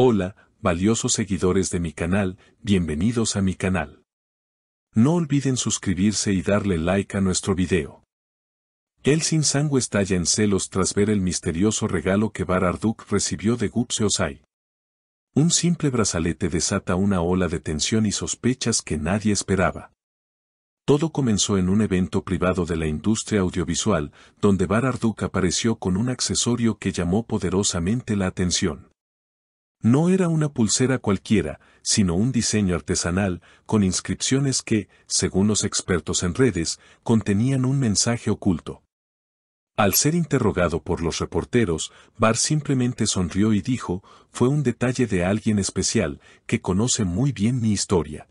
Hola, valiosos seguidores de mi canal, bienvenidos a mi canal. No olviden suscribirse y darle like a nuestro video. Elsin Sangu estalla en celos tras ver el misterioso regalo que Bar Arduk recibió de Gupse Ozai. Un simple brazalete desata una ola de tensión y sospechas que nadie esperaba. Todo comenzó en un evento privado de la industria audiovisual, donde Bar Arduk apareció con un accesorio que llamó poderosamente la atención. No era una pulsera cualquiera, sino un diseño artesanal, con inscripciones que, según los expertos en redes, contenían un mensaje oculto. Al ser interrogado por los reporteros, Bar simplemente sonrió y dijo, fue un detalle de alguien especial, que conoce muy bien mi historia.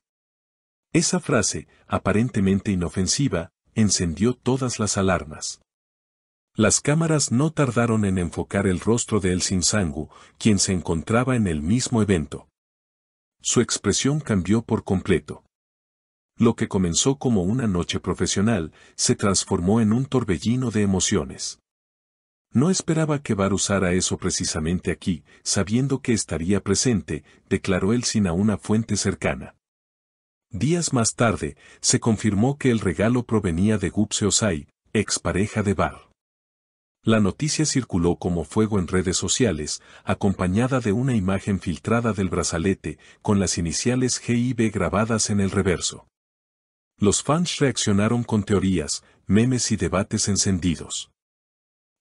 Esa frase, aparentemente inofensiva, encendió todas las alarmas. Las cámaras no tardaron en enfocar el rostro de Elsin Sangu, quien se encontraba en el mismo evento. Su expresión cambió por completo. Lo que comenzó como una noche profesional, se transformó en un torbellino de emociones. No esperaba que Bar usara eso precisamente aquí, sabiendo que estaría presente, declaró Elsin a una fuente cercana. Días más tarde, se confirmó que el regalo provenía de Gupse Ozai, expareja de Bar. La noticia circuló como fuego en redes sociales, acompañada de una imagen filtrada del brazalete, con las iniciales GIB grabadas en el reverso. Los fans reaccionaron con teorías, memes y debates encendidos.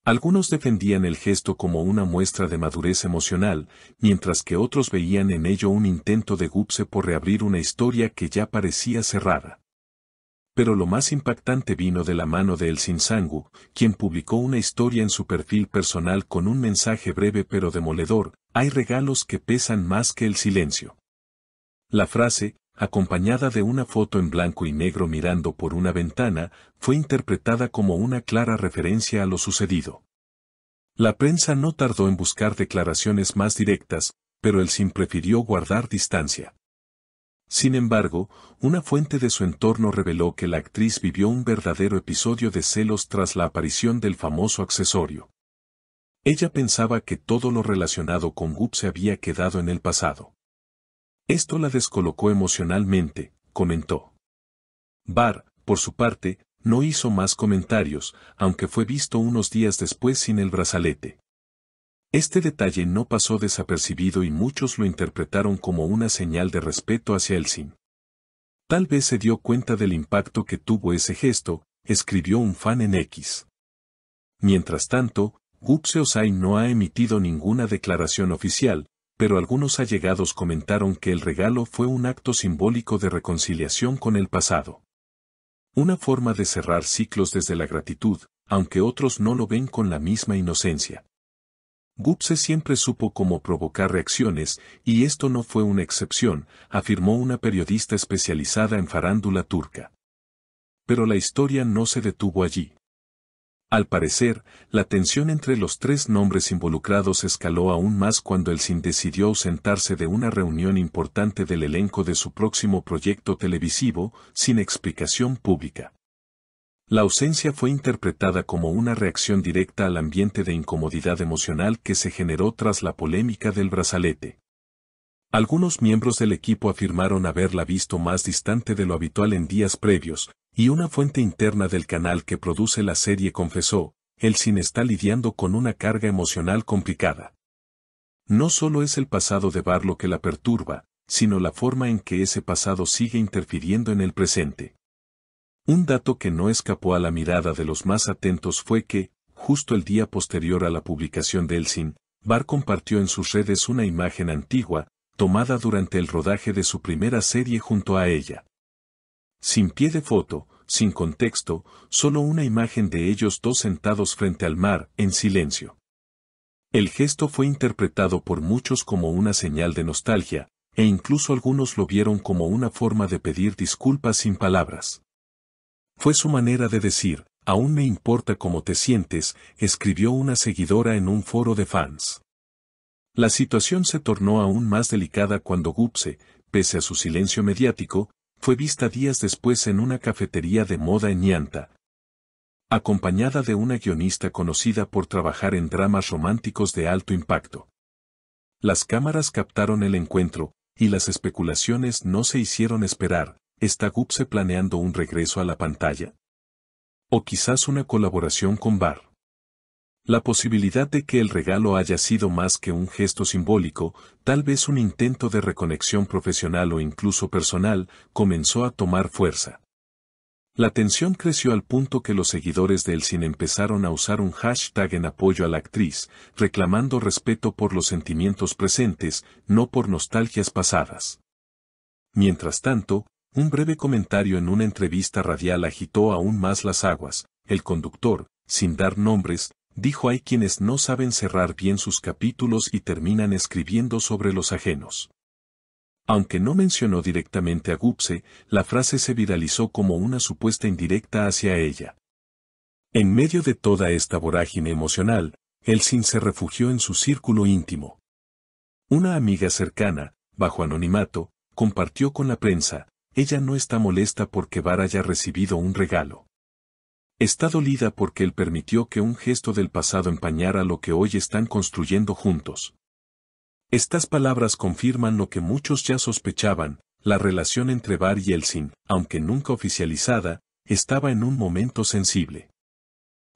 Algunos defendían el gesto como una muestra de madurez emocional, mientras que otros veían en ello un intento de Gupse por reabrir una historia que ya parecía cerrada. Pero lo más impactante vino de la mano de Elsin Sangu, quien publicó una historia en su perfil personal con un mensaje breve pero demoledor: hay regalos que pesan más que el silencio. La frase, acompañada de una foto en blanco y negro mirando por una ventana, fue interpretada como una clara referencia a lo sucedido. La prensa no tardó en buscar declaraciones más directas, pero Elsin prefirió guardar distancia. Sin embargo, una fuente de su entorno reveló que la actriz vivió un verdadero episodio de celos tras la aparición del famoso accesorio. Ella pensaba que todo lo relacionado con Gupse había quedado en el pasado. Esto la descolocó emocionalmente, comentó. Bar, por su parte, no hizo más comentarios, aunque fue visto unos días después sin el brazalete. Este detalle no pasó desapercibido y muchos lo interpretaron como una señal de respeto hacia Elsin. Tal vez se dio cuenta del impacto que tuvo ese gesto, escribió un fan en X. Mientras tanto, Gupse Ozai no ha emitido ninguna declaración oficial, pero algunos allegados comentaron que el regalo fue un acto simbólico de reconciliación con el pasado. Una forma de cerrar ciclos desde la gratitud, aunque otros no lo ven con la misma inocencia. Gupse siempre supo cómo provocar reacciones, y esto no fue una excepción, afirmó una periodista especializada en farándula turca. Pero la historia no se detuvo allí. Al parecer, la tensión entre los tres nombres involucrados escaló aún más cuando Elsin decidió ausentarse de una reunión importante del elenco de su próximo proyecto televisivo, sin explicación pública. La ausencia fue interpretada como una reacción directa al ambiente de incomodidad emocional que se generó tras la polémica del brazalete. Algunos miembros del equipo afirmaron haberla visto más distante de lo habitual en días previos, y una fuente interna del canal que produce la serie confesó, Elsin está lidiando con una carga emocional complicada. No solo es el pasado de Bar lo que la perturba, sino la forma en que ese pasado sigue interfiriendo en el presente. Un dato que no escapó a la mirada de los más atentos fue que, justo el día posterior a la publicación de Elsin, Bar compartió en sus redes una imagen antigua, tomada durante el rodaje de su primera serie junto a ella. Sin pie de foto, sin contexto, solo una imagen de ellos dos sentados frente al mar, en silencio. El gesto fue interpretado por muchos como una señal de nostalgia, e incluso algunos lo vieron como una forma de pedir disculpas sin palabras. Fue su manera de decir, aún me importa cómo te sientes, escribió una seguidora en un foro de fans. La situación se tornó aún más delicada cuando Gupse, pese a su silencio mediático, fue vista días después en una cafetería de moda en Ñanta, acompañada de una guionista conocida por trabajar en dramas románticos de alto impacto. Las cámaras captaron el encuentro, y las especulaciones no se hicieron esperar. ¿Está Gupse planeando un regreso a la pantalla? ¿O quizás una colaboración con Bar? La posibilidad de que el regalo haya sido más que un gesto simbólico, tal vez un intento de reconexión profesional o incluso personal, comenzó a tomar fuerza. La tensión creció al punto que los seguidores de Elsin empezaron a usar un hashtag en apoyo a la actriz, reclamando respeto por los sentimientos presentes, no por nostalgias pasadas. Mientras tanto, un breve comentario en una entrevista radial agitó aún más las aguas. El conductor, sin dar nombres, dijo: hay quienes no saben cerrar bien sus capítulos y terminan escribiendo sobre los ajenos. Aunque no mencionó directamente a Gupse, la frase se viralizó como una supuesta indirecta hacia ella. En medio de toda esta vorágine emocional, Elsin se refugió en su círculo íntimo. Una amiga cercana, bajo anonimato, compartió con la prensa: ella no está molesta porque Bar haya recibido un regalo. Está dolida porque él permitió que un gesto del pasado empañara lo que hoy están construyendo juntos. Estas palabras confirman lo que muchos ya sospechaban: la relación entre Bar y Elsin, aunque nunca oficializada, estaba en un momento sensible.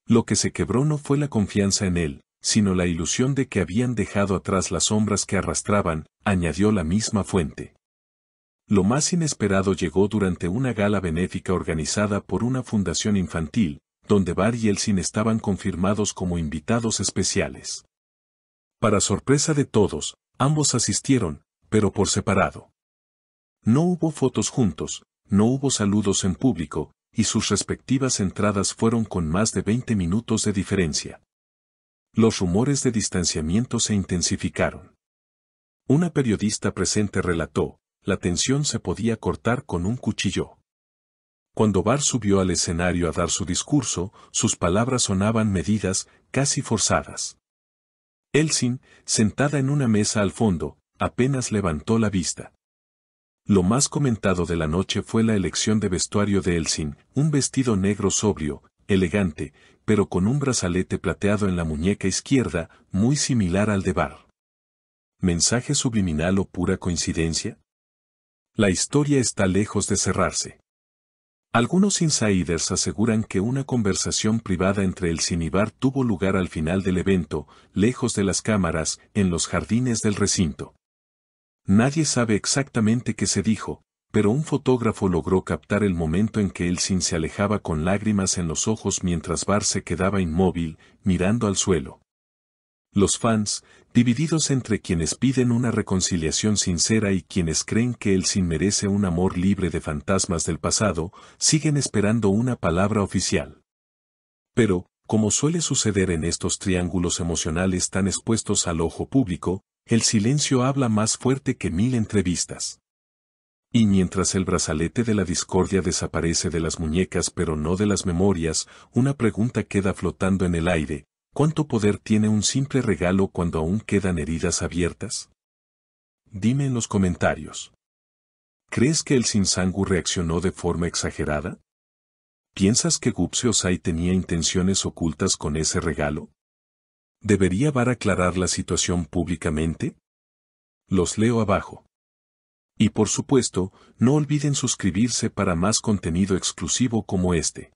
Lo que se quebró no fue la confianza en él, sino la ilusión de que habían dejado atrás las sombras que arrastraban, añadió la misma fuente. Lo más inesperado llegó durante una gala benéfica organizada por una fundación infantil, donde Bar y Elsin estaban confirmados como invitados especiales. Para sorpresa de todos, ambos asistieron, pero por separado. No hubo fotos juntos, no hubo saludos en público, y sus respectivas entradas fueron con más de 20 minutos de diferencia. Los rumores de distanciamiento se intensificaron. Una periodista presente relató: la tensión se podía cortar con un cuchillo. Cuando Bar subió al escenario a dar su discurso, sus palabras sonaban medidas, casi forzadas. Elsin, sentada en una mesa al fondo, apenas levantó la vista. Lo más comentado de la noche fue la elección de vestuario de Elsin: un vestido negro sobrio, elegante, pero con un brazalete plateado en la muñeca izquierda, muy similar al de Bar. ¿Mensaje subliminal o pura coincidencia? La historia está lejos de cerrarse. Algunos insiders aseguran que una conversación privada entre Elsin y Bar tuvo lugar al final del evento, lejos de las cámaras, en los jardines del recinto. Nadie sabe exactamente qué se dijo, pero un fotógrafo logró captar el momento en que Elsin se alejaba con lágrimas en los ojos mientras Bar se quedaba inmóvil, mirando al suelo. Los fans, divididos entre quienes piden una reconciliación sincera y quienes creen que Elsin merece un amor libre de fantasmas del pasado, siguen esperando una palabra oficial. Pero, como suele suceder en estos triángulos emocionales tan expuestos al ojo público, el silencio habla más fuerte que 1000 entrevistas. Y mientras el brazalete de la discordia desaparece de las muñecas pero no de las memorias, una pregunta queda flotando en el aire: ¿cuánto poder tiene un simple regalo cuando aún quedan heridas abiertas? Dime en los comentarios. ¿Crees que Elsin Sangu reaccionó de forma exagerada? ¿Piensas que Gupse Osai tenía intenciones ocultas con ese regalo? ¿Debería Bar aclarar la situación públicamente? Los leo abajo. Y por supuesto, no olviden suscribirse para más contenido exclusivo como este.